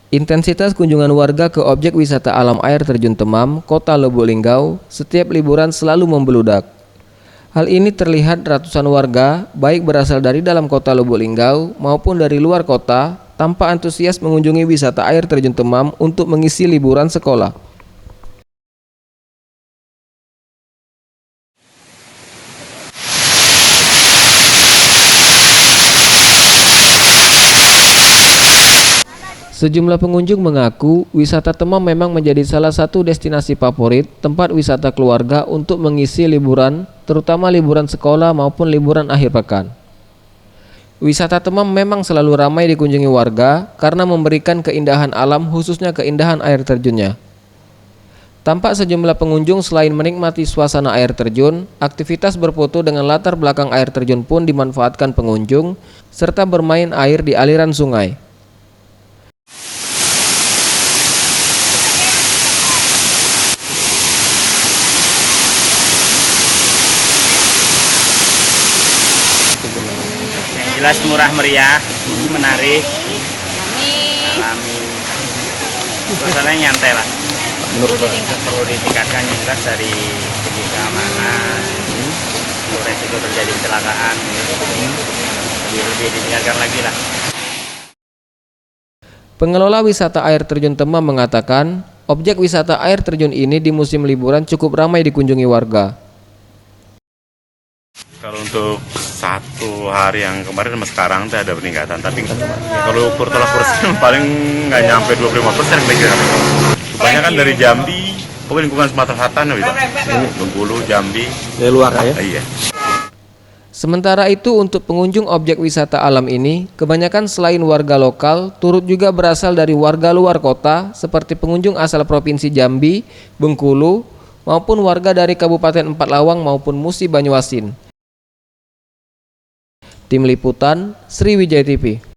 Intensitas kunjungan warga ke objek wisata alam air terjun Temam, Kota Lubuk Linggau, setiap liburan selalu membeludak. Hal ini terlihat ratusan warga, baik berasal dari dalam kota Lubuk Linggau maupun dari luar kota, tampak antusias mengunjungi wisata air terjun Temam untuk mengisi liburan sekolah. Sejumlah pengunjung mengaku wisata Temam memang menjadi salah satu destinasi favorit tempat wisata keluarga untuk mengisi liburan, terutama liburan sekolah maupun liburan akhir pekan. Wisata Temam memang selalu ramai dikunjungi warga karena memberikan keindahan alam, khususnya keindahan air terjunnya. Tampak sejumlah pengunjung selain menikmati suasana air terjun, aktivitas berfoto dengan latar belakang air terjun pun dimanfaatkan pengunjung, serta bermain air di aliran sungai. Jelas murah meriah, menarik, alami, suasananya nyantai lah. Perlu ditingkatkan jelas dari segi keamanan, resiko terjadi kecelakaan, lebih ditingkatkan lagi lah. Pengelola wisata air terjun Temam mengatakan, objek wisata air terjun ini di musim liburan cukup ramai dikunjungi warga. Kalau untuk satu hari yang kemarin sama sekarang tuh ada peningkatan, tapi kalau ukur tolak kursi paling nggak nyampe 25% kira-kira. Kebanyakan dari Jambi, pokoknya lingkungan Sumatera Selatan bisa. Bengkulu, Jambi. Dari luar ya? Iya. Sementara itu untuk pengunjung objek wisata alam ini, kebanyakan selain warga lokal, turut juga berasal dari warga luar kota seperti pengunjung asal Provinsi Jambi, Bengkulu, maupun warga dari Kabupaten Empat Lawang maupun Musi Banyuasin. Tim Liputan, Sriwijaya TV.